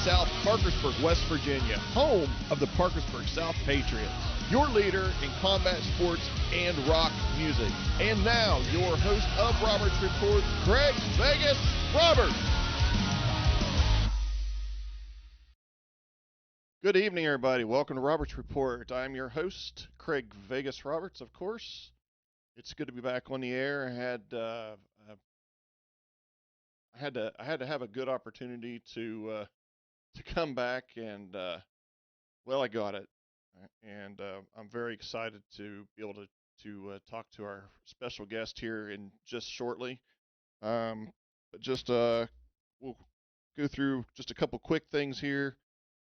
South Parkersburg, West Virginia, home of the Parkersburg South Patriots, your leader in combat sports and rock music. And now, your host of Roberts Report, Craig Vegas Roberts. Good evening, everybody. Welcome to Roberts Report. I'm your host, Craig Vegas Roberts, of course. It's good to be back on the air. I had to have a good opportunity to come back, and I got it, and I'm very excited to be able to talk to our special guest here in just shortly. But just we'll go through just a couple quick things here,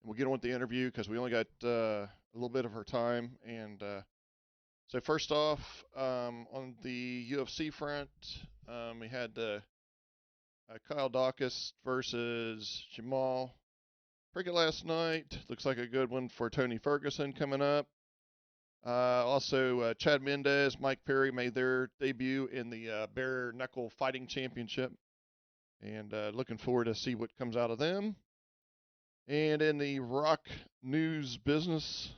and we'll get on with the interview because we only got a little bit of her time. And so first off, on the UFC front, we had Kyle Daukaus versus Jamal Prickett last night. Looks like a good one for Tony Ferguson coming up. Also, Chad Mendes, Mike Perry made their debut in the Bare Knuckle Fighting Championship. And looking forward to see what comes out of them. And in the rock news business,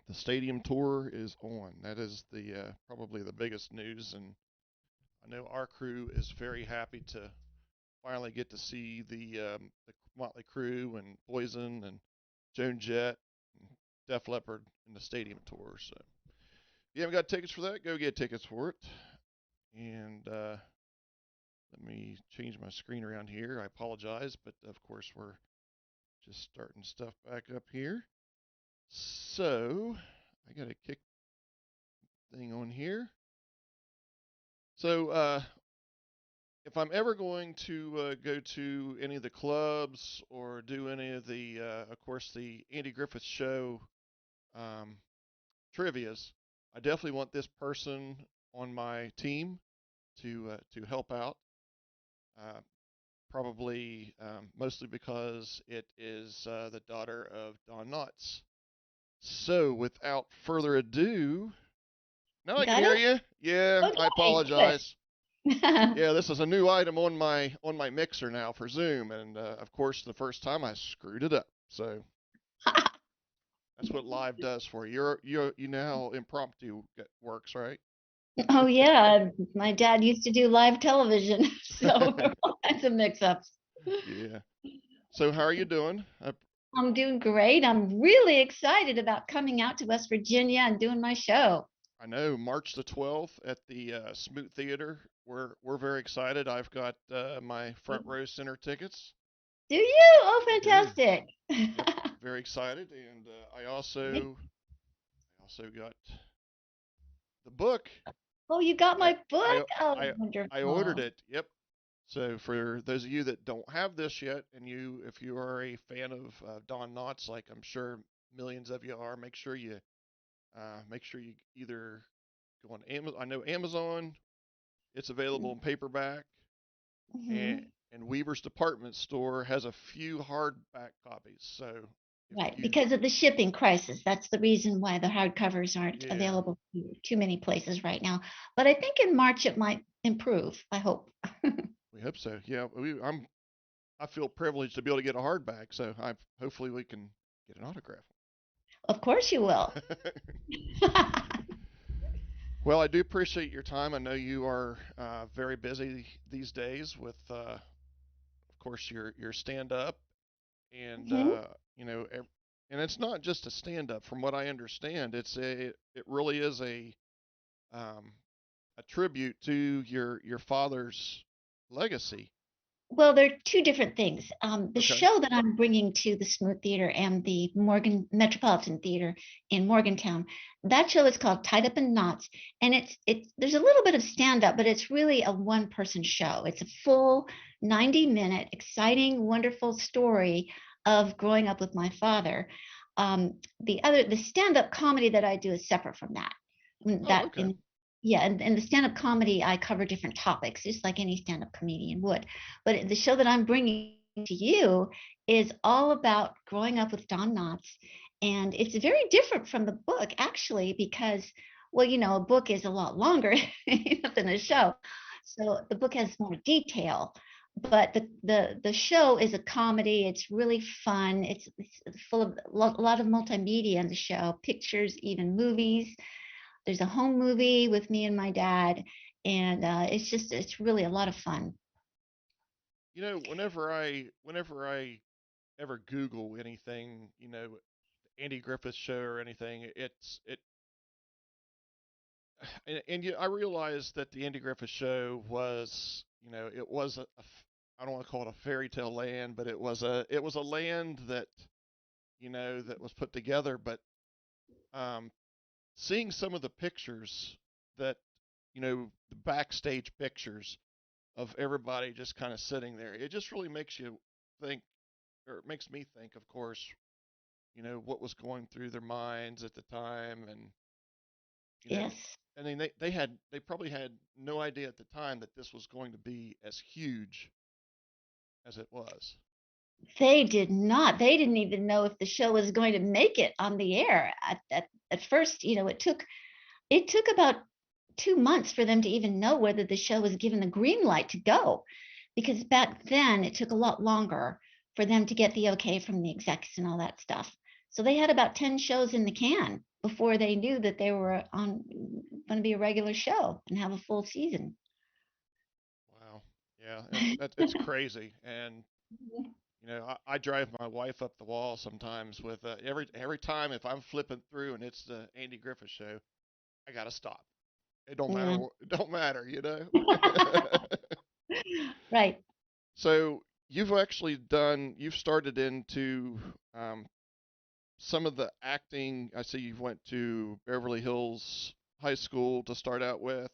the stadium tour is on. That is the probably the biggest news, and I know our crew is very happy to finally get to see the Motley Crue and Poison and Joan Jett and Def Leppard in the stadium tour. So if you haven't got tickets for that, go get tickets for it. And let me change my screen around here. I apologize, but of course we're just starting stuff back up here. So I got to kick thing on here. So if I'm ever going to go to any of the clubs or do any of the, of course, the Andy Griffith Show trivias, I definitely want this person on my team to help out. Probably mostly because it is the daughter of Don Knotts. So without further ado, now I can hear you. Yeah, Okay, I apologize. good. Yeah, this is a new item on my mixer now for Zoom, and of course the first time I screwed it up. So that's what live does for you. You know how impromptu works, right? Oh yeah, my dad used to do live television, so all kinds of mix-ups. Yeah. So how are you doing? I'm doing great. I'm really excited about coming out to West Virginia and doing my show. I know March the 12th at the Smoot Theater. We're very excited. I've got my front row center tickets. Do you? Oh, I do. fantastic. Yep, very excited. And I also got the book. Oh, you got I my book? I Oh, I I ordered wonderful. it. Yep. So for those of you that don't have this yet, and if you are a fan of Don Knotts, like I'm sure millions of you are, make sure you either go on Amazon. I know Amazon. It's available in paperback, and Hmm. Weaver's Department Store has a few hardback copies. So if Right, you, because of the shipping crisis. That's the reason why the hardcovers aren't yeah, available to too many places right now. But I think in March it might improve, I hope. we hope so. Yeah, I feel privileged to be able to get a hardback. So hopefully we can get an autograph. Of course you will. Well, I do appreciate your time. I know you are very busy these days with, of course, your stand up, and Mhm. you know, and it's not just a stand up. From what I understand, it really is um, a tribute to your father's legacy. Well, they're two different things. The Okay. show that I'm bringing to the Smoot Theater and the Morgan Metropolitan Theater in Morgantown, that show is called Tied Up in Knots, and it's there's a little bit of stand up, but it's really a one person show. It's a full 90-minute, exciting, wonderful story of growing up with my father. The stand up comedy that I do is separate from that. Oh, That okay. in Yeah, and the stand up comedy I cover different topics, just like any stand up comedian would. But the show that I'm bringing to you is all about growing up with Don Knotts. And it's very different from the book, actually, because, well, a book is a lot longer than a show. So the book has more detail. but the show is a comedy. It's really fun. It's full of a lot of multimedia in the show, pictures, even movies. There's a home movie with me and my dad, and it's really a lot of fun. Whenever I ever Google anything, Andy Griffith Show or anything, I realized that the Andy Griffith Show was, it was I don't want to call it a fairy tale land, but it was a land that, that was put together. But um, seeing some of the pictures that, the backstage pictures of everybody just kind of sitting there, it just really makes you think, or it makes me think, of course, what was going through their minds at the time. And you know Yes. I mean, they probably had no idea at the time that this was going to be as huge as it was. They did not. They didn't even know if the show was going to make it on the air. At first, it took about 2 months for them to even know whether the show was given the green light to go, because back then it took a lot longer for them to get the okay from the execs and all that stuff. So they had about 10 shows in the can before they knew that they were on going to be a regular show and have a full season. Wow. Yeah, it's crazy. And I drive my wife up the wall sometimes with every time if I'm flipping through and it's the Andy Griffith Show, I gotta stop. It don't matter. Yeah, It don't matter. right. So you've started into um, some of the acting. I see you've went to Beverly Hills High School to start out with,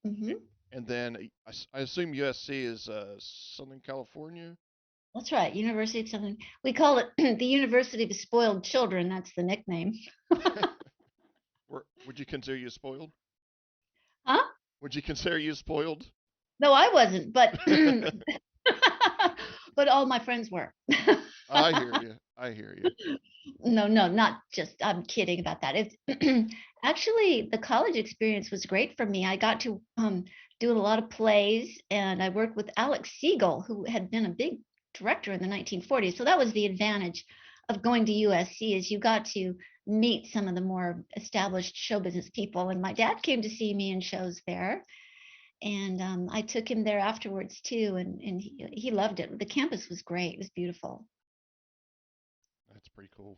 Hmm. and then I assume USC is Southern California. That's right. University of Southern. We call it the University of Spoiled Children. That's the nickname. Would you consider you spoiled? Huh? Would you consider you spoiled? No, I wasn't, but but all my friends were. I hear you. I hear you. No, no, not just, I'm kidding about that. It's actually the college experience was great for me. I got to do a lot of plays, and I worked with Alex Siegel, who had been a big director in the 1940s. So that was the advantage of going to USC, is you got to meet some of the more established show business people. And my dad came to see me in shows there, and I took him there afterwards too, and he loved it. The campus was great. It was beautiful. That's pretty cool.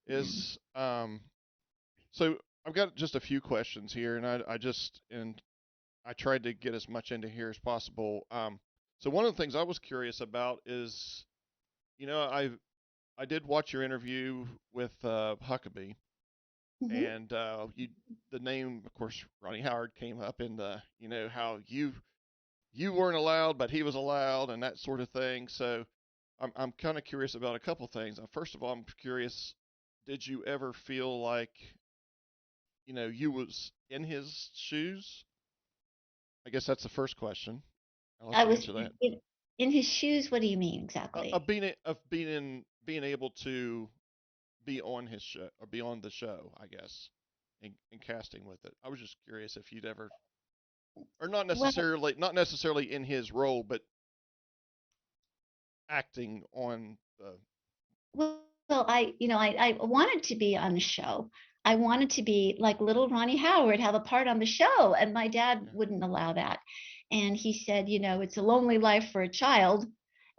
Yeah. Is So I've got just a few questions here, and I tried to get as much into here as possible. So one of the things I was curious about is, you know, I did watch your interview with Huckabee, Hmm. and the name, of course, Ronnie Howard came up in the, how you weren't allowed, but he was allowed, and that sort of thing. So I'm kind of curious about a couple things. First of all, I'm curious, did you ever feel like, you was in his shoes? I guess that's the first question. I'll let I you was answer that. in his shoes. What do you mean exactly? Being able to be on his show or be on the show, I guess, and casting with it. I was just curious if you'd ever, or Well, not necessarily in his role, but acting on the. well, I wanted to be on the show. I wanted to be like little Ronnie Howard, have a part on the show, and my dad Yeah. wouldn't allow that. And he said, it's a lonely life for a child.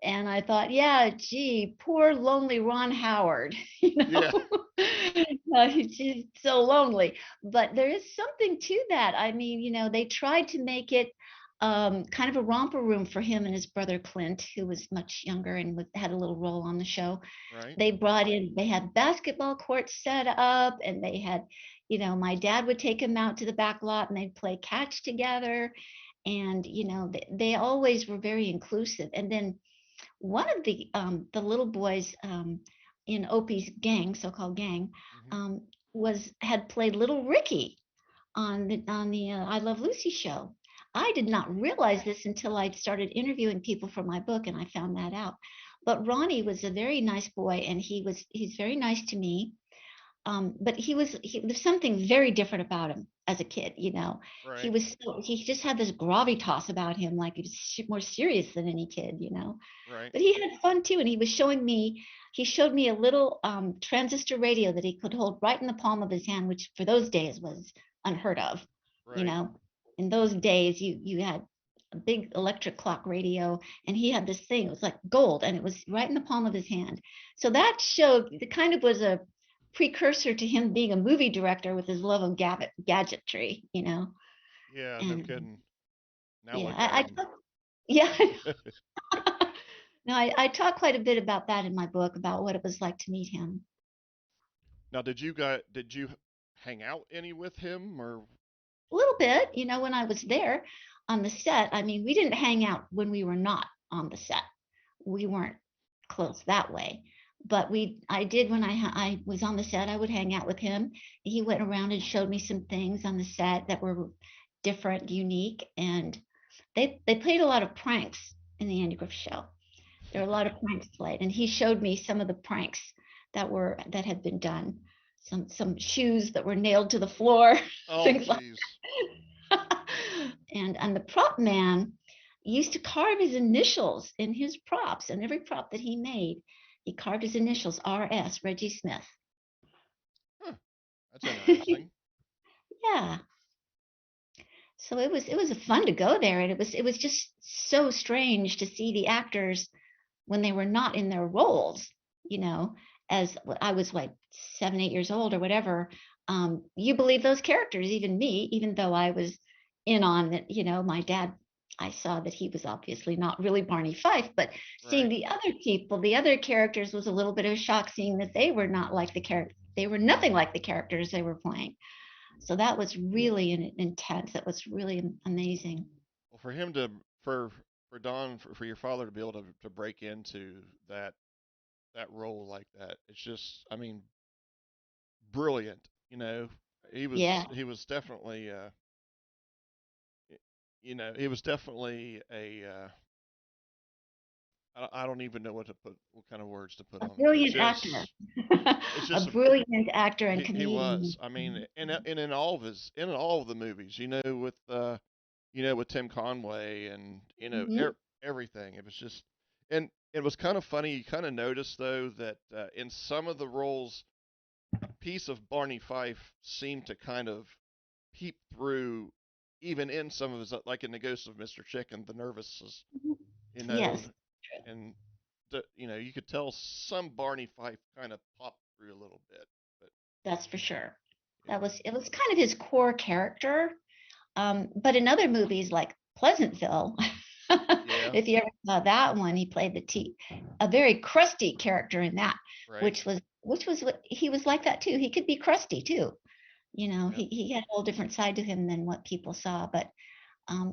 And I thought, yeah, gee, poor lonely Ron Howard, Yeah. he's just so lonely. But there is something to that. I mean, they tried to make it kind of a romper room for him and his brother Clint, who was much younger and had a little role on the show. Right. They had basketball courts set up, and they had, my dad would take him out to the back lot and they'd play catch together. And, they always were very inclusive. And then one of the little boys in Opie's gang, so-called gang, Hmm. um, had played Little Ricky on the I Love Lucy show. I did not realize this until I started interviewing people for my book, and I found that out. But Ronnie was a very nice boy, and he's very nice to me. but there's something very different about him as a kid, you know. Right. He just had this gravitas about him, like he was more serious than any kid, you know. Right. But he had fun too, and he showed me a little transistor radio that he could hold right in the palm of his hand, which for those days was unheard of. You Right. know, in those days you had a big electric clock radio, and he had this thing, it was like gold, and it was right in the palm of his hand. So that showed, it kind of was a precursor to him being a movie director with his love of gadgetry, you know. Yeah, no And kidding. Now yeah, look at him. yeah. No, I talk quite a bit about that in my book, about what it was like to meet him. Now, did you hang out any with him or? A little bit, you know, when I was there on the set. I mean, we didn't hang out when we were not on the set. We weren't close that way. But I did when I was on the set. I would hang out with him. He went around and showed me some things on the set that were different, unique, and they played a lot of pranks in the Andy Griffith Show. There were a lot of pranks played, and he showed me some of the pranks that had been done. Some shoes that were nailed to the floor, Oh, things like jeez. and the prop man used to carve his initials in his props, and every prop that he made, he carved his initials, R.S., Reggie Smith. Huh. That's interesting. Yeah. So it was fun to go there, and it was just so strange to see the actors when they were not in their roles, you know, as I was like 7, 8 years old or whatever. You believe those characters, even me, even though I was in on that, you know, my dad, I saw that he was obviously not really Barney Fife, but seeing Right. the other people, the other characters, was a little bit of a shock, seeing that they were not like the character, they were nothing like the characters they were playing. So that was really intense. That was really amazing. Well, for him to for Don for your father to be able to break into that role like that, it's just I mean brilliant. You know, Yeah. he was definitely you know he was definitely a I don't even know what kind of words to put A on it. brilliant actor. It's A just brilliant actor and he comedian. was. I mean, and in all of in all of the movies, you know, you know, with Tim Conway and you know Mhm. everything. It was just, and it was kind of funny. You kind of noticed though that in some of the roles, a piece of Barney Fife seemed to kind of peep through, even in some of his, like in the Ghost of Mr. Chicken, the nervousness, you know, Yes, and you know, you could tell some Barney Fife kind of popped through a little bit, but that's for sure. yeah, It was kind of his core character. But in other movies like Pleasantville, yeah, if you ever saw that one, he played a very crusty character in that, right, which was what he was like that too. He could be crusty too. You know, yeah. he had a whole different side to him than what people saw, but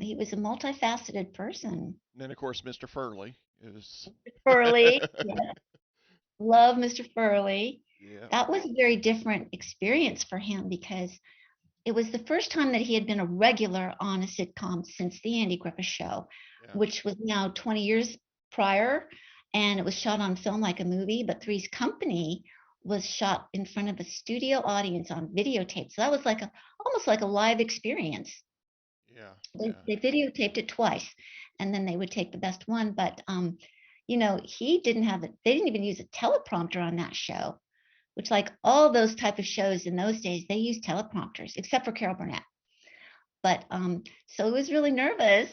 he was a multifaceted person. And then of course Mr. Furley is, Furley, yeah, love Mr. Furley. yeah, That was a very different experience for him because it was the first time that he had been a regular on a sitcom since the Andy Griffith Show, yeah, which was now 20 years prior, and it was shot on film like a movie. But Three's Company was shot in front of a studio audience on videotape, so that was like almost like a live experience. yeah, They, yeah. they videotaped it twice, and then they would take the best one. But you know, he didn't have it. They didn't even use a teleprompter on that show, which, like all those type of shows in those days, they used teleprompters, except for Carol Burnett. But so it was really nervous.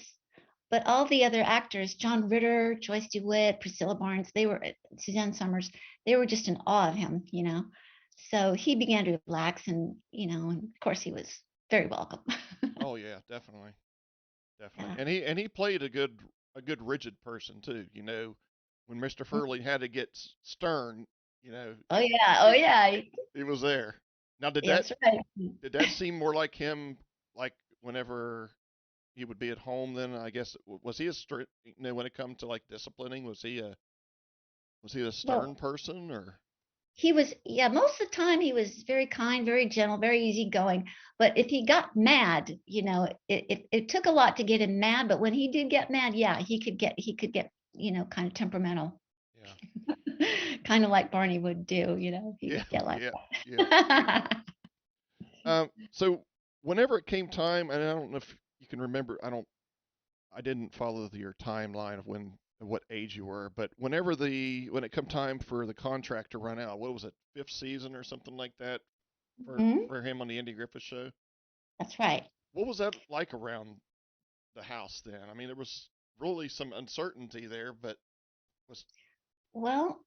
But all the other actors, John Ritter, Joyce DeWitt, Priscilla Barnes, Suzanne Summers, they were just in awe of him, you know. So he began to relax, and you know, and of course he was very welcome. Oh yeah, definitely, definitely. Yeah. And he played a good rigid person too. You know, when Mr. Furley had to get stern, you know, Oh yeah, oh he yeah. he was there. Now, That's right. did that seem more like him, like whenever he would be at home? Then I guess was he a strict? You know, when it come to like disciplining, was he a Well, stern person or? he was, yeah, most of the time he was very kind, very gentle, very easygoing. But if he got mad, you know, it took a lot to get him mad. But when he did get mad, yeah, he could get, you know, kind of temperamental. Yeah. kind of like Barney would do, he'd Yeah, get like yeah, yeah. that. So whenever it came time, and I don't know if you can remember, I didn't follow your timeline of what age you were, but when it come time for the contract to run out, what was it, fifth season or something like that for Mhm. for him on the Andy Griffith Show? That's right. What was that like around the house then? I mean, there was really some uncertainty there, but was Well,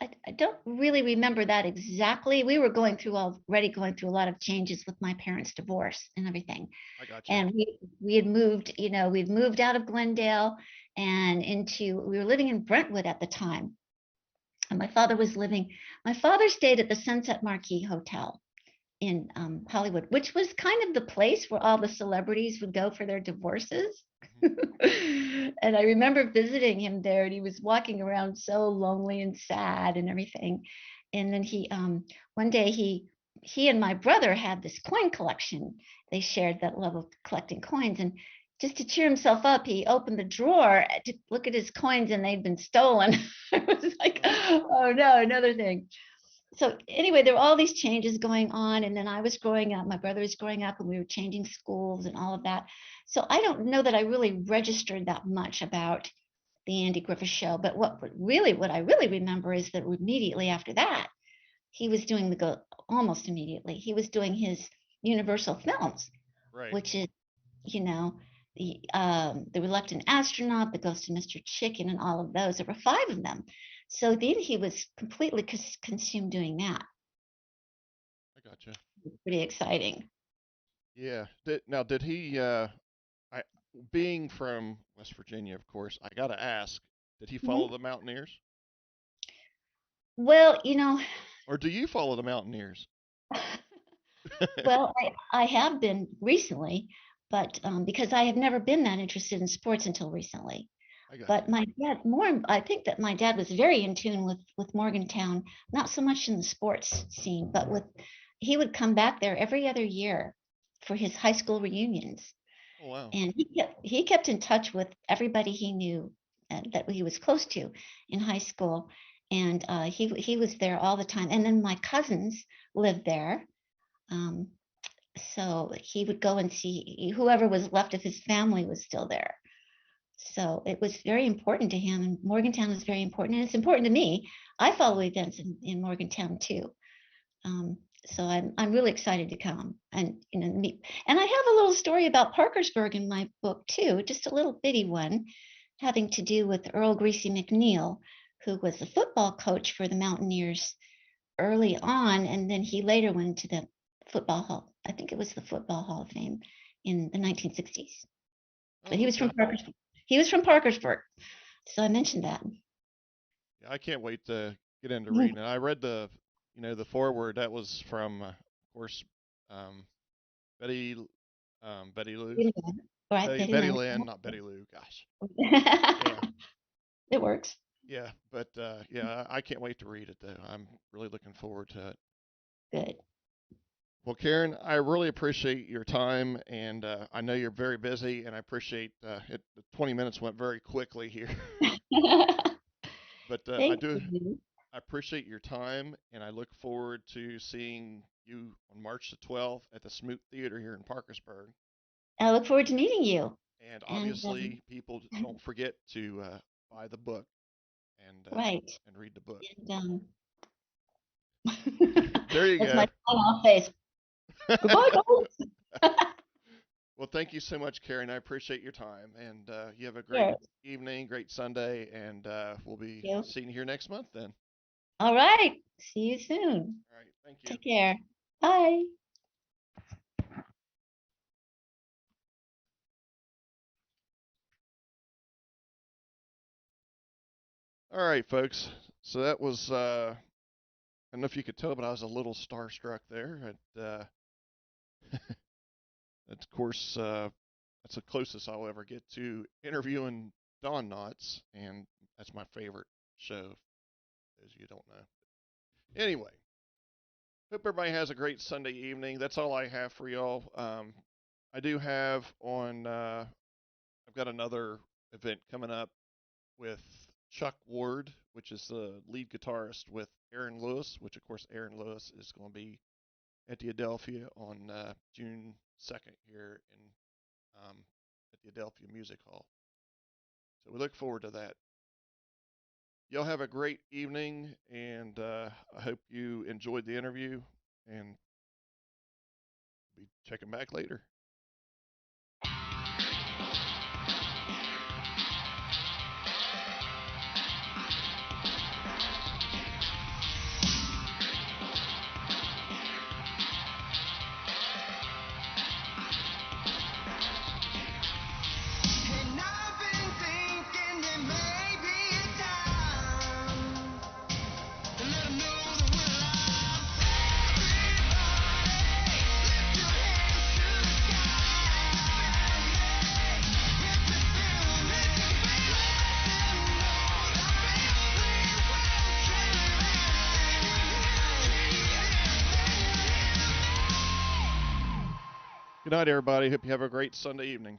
I don't really remember that exactly. We were already going through a lot of changes with my parents' divorce and everything. I got you. And we had moved, we'd moved out of Glendale and we were living in Brentwood at the time. And my father stayed at the Sunset Marquis Hotel in Hollywood, which was kind of the place where all the celebrities would go for their divorces. Hmm. And I remember visiting him there, and he was walking around so lonely and sad and everything. And then one day he and my brother had this coin collection. They shared that love of collecting coins, and just to cheer himself up, he opened the drawer to look at his coins, and they'd been stolen. It was like, Oh, oh no, another thing. So anyway, there were all these changes going on, and then I was growing up, my brother was growing up, and we were changing schools and all of that. So I don't know that I really registered that much about the Andy Griffith Show, but what I really remember is that immediately after that, he was doing almost immediately, he was doing his Universal Films, right. which is, you know, the Reluctant Astronaut, The Ghost of Mr. Chicken, and all of those. There were five of them. So then he was completely consumed doing that. I got you. Pretty exciting. Yeah. Did he? I being from West Virginia, of course, I gotta ask. Did he follow Mhm. the Mountaineers, Well, or do you follow the Mountaineers? well, I have been recently, but because I have never been that interested in sports until recently. I got But you. my dad, I think that my dad was very in tune with Morgantown, not so much in the sports scene, but he would come back there every other year for his high school reunions. Oh wow. And he kept in touch with everybody he knew that he was close to in high school, and he was there all the time. And then my cousins lived there, um, so he would go and see whoever was left of his family was still there. So it was very important to him, and Morgantown was very important, and it's important to me. I follow events in Morgantown too. So I'm really excited to come and meet. And I have a little story about Parkersburg in my book too, just a little bitty one, having to do with Earl Greasy McNeil, who was the football coach for the Mountaineers early on, and then he later went to the football hall. I think it was the Football Hall of Fame in the 1960s. But Oh he was from okay. Parkersburg. He was from Parkersburg, so I mentioned that. Yeah, I can't wait to get into reading it. I read the foreword. That was from, of course, um, Betty, Betty Lou, Betty Lynn, right, Betty Betty Lynn. Lynn, not Betty Lou. Gosh. Yeah, It works. yeah. But yeah, I can't wait to read it though. I'm really looking forward to it. Good. Well, Karen, I really appreciate your time, and I know you're very busy, and I appreciate it. The 20 minutes went very quickly here, but Thank you. I appreciate your time, and I look forward to seeing you on March the 12th at the Smoot Theater here in Parkersburg. I look forward to meeting you. And And obviously, people don't forget to buy the book right. and read the book. And There you that's my go. sign off face. Goodbye, guys. Well, thank you so much, Karen. I appreciate your time, and you have a great Sure. evening, great Sunday, and we'll be You. seeing you here next month then. All right. See you soon. All right. Thank you. Take care. Bye. All right, folks. So that was, I don't know if you could tell, but I was a little starstruck there. Of course, that's the closest I'll ever get to interviewing Don Knotts, and that's my favorite show, as you don't know. Anyway, hope everybody has a great Sunday evening. That's all I have for y'all. I do have on, I've got another event coming up with Chuck Ward, which is the lead guitarist with Aaron Lewis, which of course Aaron Lewis is going to be at the Adelphia on June 2nd here at the Adelphia Music Hall. So we look forward to that. Y'all have a great evening, and I hope you enjoyed the interview, and we'll be checking back later. And I've been thinking that maybe it's time to let 'em know that we're alive. Everybody, lift your hands to the sky. If you feel me, let them know that we will carry on. Good night, everybody. Hope you have a great Sunday evening.